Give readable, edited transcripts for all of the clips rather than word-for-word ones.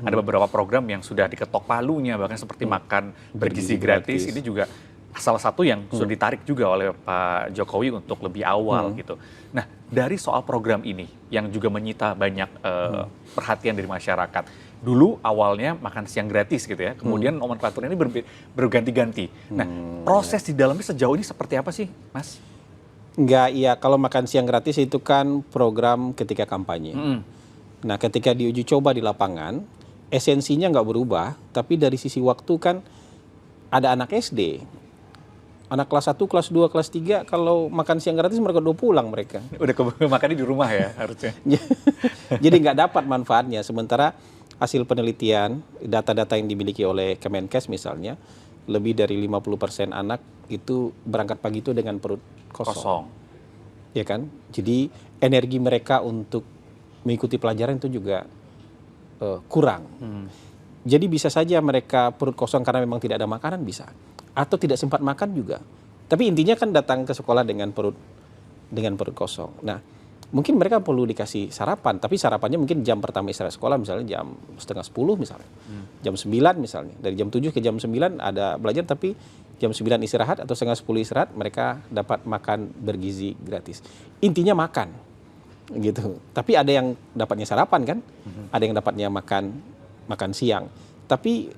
Ada beberapa program yang sudah diketok palunya, bahkan seperti makan bergizi gratis. Ini juga salah satu yang sudah ditarik juga oleh Pak Jokowi untuk lebih awal gitu. Nah, dari soal program ini yang juga menyita banyak perhatian dari masyarakat. Dulu awalnya makan siang gratis gitu ya, kemudian nomenklaturnya ini berganti-ganti. Nah, proses di dalamnya sejauh ini seperti apa sih, Mas? Enggak, iya, kalau makan siang gratis itu kan program ketika kampanye. Nah, ketika diuji coba di lapangan, esensinya nggak berubah, tapi dari sisi waktu kan ada anak SD. Anak kelas 1, kelas 2, kelas 3, kalau makan siang gratis mereka udah pulang mereka. Udah makannya di rumah ya harusnya. Jadi nggak dapat manfaatnya. Sementara hasil penelitian, data-data yang dimiliki oleh Kemenkes misalnya, lebih dari 50% anak itu berangkat pagi itu dengan perut kosong. Ya kan? Jadi energi mereka untuk mengikuti pelajaran itu juga kurang. Jadi bisa saja mereka perut kosong karena memang tidak ada makanan, bisa. Atau tidak sempat makan juga. Tapi intinya kan datang ke sekolah dengan perut kosong. Nah, mungkin mereka perlu dikasih sarapan, tapi sarapannya mungkin jam pertama istirahat sekolah, misalnya jam 9:30 misalnya. Jam 9 misalnya. Dari jam 7 ke jam 9 ada belajar, tapi jam 9 istirahat atau 9:30 istirahat, mereka dapat makan bergizi gratis. Intinya makan. Gitu. Tapi ada yang dapatnya sarapan kan? Ada yang dapatnya makan siang. Tapi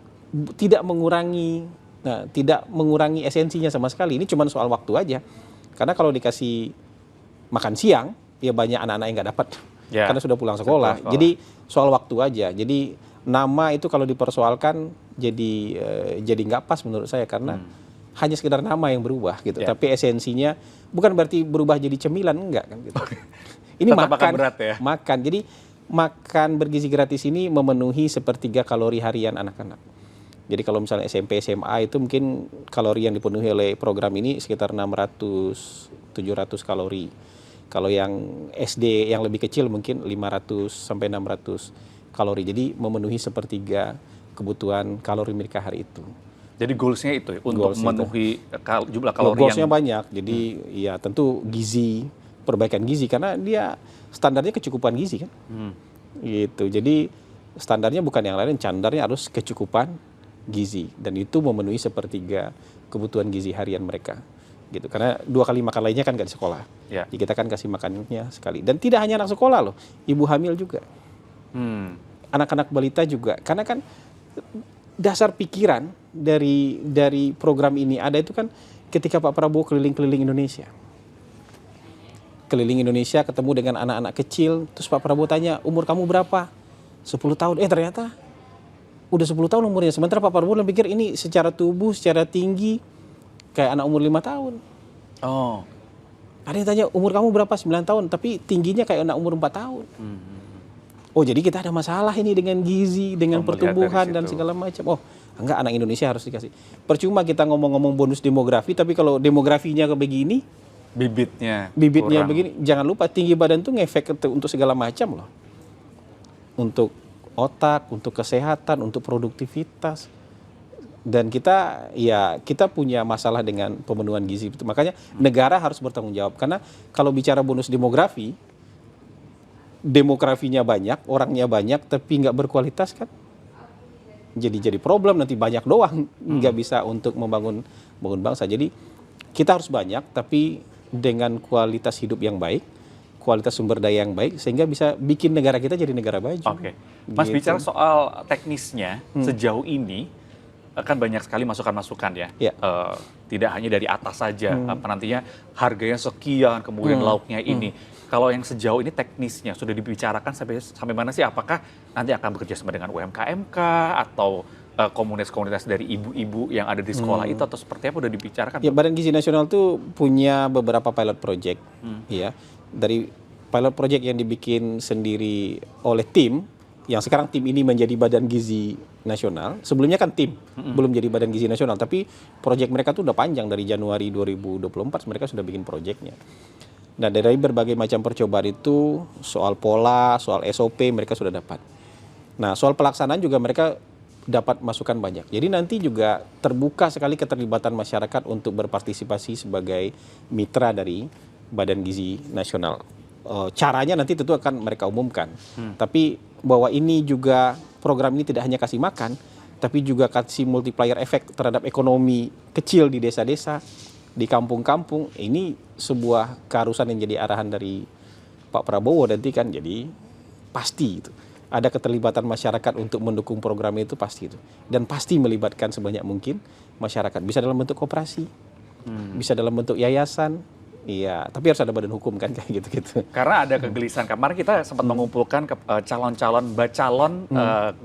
tidak mengurangi esensinya sama sekali. Ini cuma soal waktu aja. Karena kalau dikasih makan siang, ya banyak anak-anak yang nggak dapat karena sudah pulang sekolah. Jadi soal waktu aja. Jadi nama itu kalau dipersoalkan jadi nggak pas menurut saya, karena hanya sekedar nama yang berubah gitu. Tapi esensinya bukan berarti berubah jadi cemilan, enggak kan gitu. Ini makan berat ya. Makan. Jadi makan bergizi gratis ini memenuhi sepertiga kalori harian anak-anak. Jadi kalau misalnya SMP, SMA itu mungkin kalori yang dipenuhi oleh program ini sekitar 600-700 kalori. Kalau yang SD yang lebih kecil mungkin 500 sampai 600 kalori. Jadi memenuhi sepertiga kebutuhan kalori mereka hari itu. Jadi goalsnya itu untuk memenuhi jumlah kalori goalsnya banyak. Jadi ya tentu gizi, perbaikan gizi, karena dia standarnya kecukupan gizi kan. Gitu. Jadi standarnya bukan yang lain, standarnya harus kecukupan gizi, dan itu memenuhi sepertiga kebutuhan gizi harian mereka. Gitu. Karena 2 kali makan lainnya kan nggak di sekolah. Jadi kita kan kasih makannya sekali. Dan tidak hanya anak sekolah loh, ibu hamil juga. Anak-anak balita juga. Karena kan dasar pikiran dari program ini ada itu kan ketika Pak Prabowo keliling-keliling Indonesia. Keliling Indonesia ketemu dengan anak-anak kecil, terus Pak Prabowo tanya, umur kamu berapa? 10 tahun. Ternyata udah 10 tahun umurnya. Sementara Pak Prabowo pikir ini secara tubuh, secara tinggi kayak anak umur 5 tahun. Ada yang tanya, umur kamu berapa? 9 tahun, tapi tingginya kayak anak umur 4 tahun. Jadi kita ada masalah ini dengan gizi, dengan pertumbuhan dan segala macam. Enggak, anak Indonesia harus dikasih. Percuma kita ngomong-ngomong bonus demografi, tapi kalau demografinya kayak begini, bibitnya begini, jangan lupa tinggi badan tuh ngefek untuk segala macam loh. Untuk otak, untuk kesehatan, untuk produktivitas. Dan kita punya masalah dengan pemenuhan gizi. Makanya negara harus bertanggung jawab. Karena kalau bicara bonus demografinya banyak, orangnya banyak, tapi nggak berkualitas kan. Jadi problem, nanti banyak doang, nggak bisa untuk membangun bangsa. Jadi kita harus banyak, tapi dengan kualitas hidup yang baik, kualitas sumber daya yang baik, sehingga bisa bikin negara kita jadi negara maju. Mas, bicara soal teknisnya, sejauh ini kan banyak sekali masukan-masukan ya. Tidak hanya dari atas saja, nantinya harganya sekian, kemudian lauknya ini. Kalau yang sejauh ini teknisnya sudah dibicarakan sampai mana sih? Apakah nanti akan bekerja sama dengan UMKM atau komunitas-komunitas dari ibu-ibu yang ada di sekolah itu, atau seperti apa udah dibicarakan? Ya, Badan Gizi Nasional itu punya beberapa pilot project. Ya, dari pilot project yang dibikin sendiri oleh tim, yang sekarang tim ini menjadi Badan Gizi Nasional. Sebelumnya kan tim, belum jadi Badan Gizi Nasional, tapi project mereka tuh udah panjang, dari Januari 2024 mereka sudah bikin projectnya. Nah, dari berbagai macam percobaan itu, soal pola, soal SOP mereka sudah dapat. Nah, soal pelaksanaan juga mereka dapat masukan banyak. Jadi nanti juga terbuka sekali keterlibatan masyarakat untuk berpartisipasi sebagai mitra dari Badan Gizi Nasional. caranya nanti tentu akan mereka umumkan. Tapi bahwa ini juga program ini tidak hanya kasih makan, tapi juga kasih multiplier efek terhadap ekonomi kecil di desa-desa, di kampung-kampung. Ini sebuah keharusan yang jadi arahan dari Pak Prabowo nanti kan, jadi pasti itu. Ada keterlibatan masyarakat untuk mendukung program itu pasti itu. Dan pasti melibatkan sebanyak mungkin masyarakat. Bisa dalam bentuk koperasi, bisa dalam bentuk yayasan, iya, tapi harus ada badan hukum kan kayak gitu-gitu. Karena ada kegelisahan. Kemarin kita sempat mengumpulkan calon-calon bacalon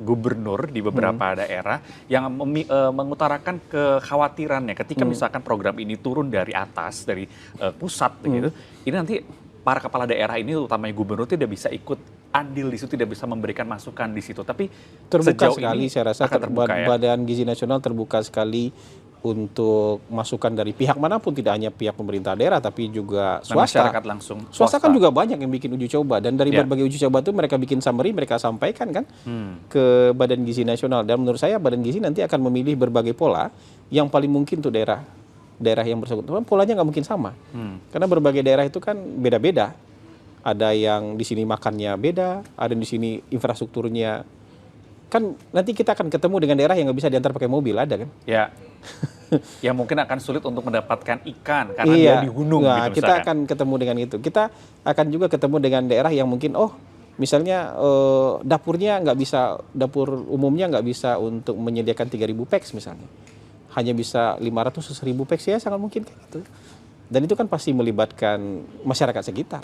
gubernur di beberapa daerah yang mengutarakan kekhawatirannya ketika misalkan program ini turun dari atas, dari pusat begitu. Ini nanti para kepala daerah ini, utamanya gubernur, tidak bisa ikut andil di situ, tidak bisa memberikan masukan di situ. Tapi Terbuka sejauh sekali, ini saya rasa akan terbuka ya. Badan Gizi Nasional terbuka sekali untuk masukan dari pihak manapun, tidak hanya pihak pemerintah daerah tapi juga Dan swasta. masyarakat langsung. Swasta kan juga banyak yang bikin uji coba, dan dari Ya. berbagai uji coba itu mereka bikin summary, mereka sampaikan kan ke Badan Gizi Nasional. Dan menurut saya Badan Gizi nanti akan memilih berbagai pola yang paling mungkin untuk daerah yang bersangkutan. Polanya nggak mungkin sama, karena berbagai daerah itu kan beda-beda. Ada yang di sini makannya beda, ada yang di sini infrastrukturnya. Kan nanti kita akan ketemu dengan daerah yang nggak bisa diantar pakai mobil, ada kan? Ya. Yang mungkin akan sulit untuk mendapatkan ikan karena dia di gunung Nah, gitu kita misalkan. akan ketemu dengan itu. Kita akan juga ketemu dengan daerah yang mungkin misalnya dapurnya nggak bisa, dapur umumnya nggak bisa untuk menyediakan 3.000 peks misalnya. Hanya bisa 500 atau 1.000 peks, ya sangat mungkin kayak gitu. Dan itu kan pasti melibatkan masyarakat sekitar.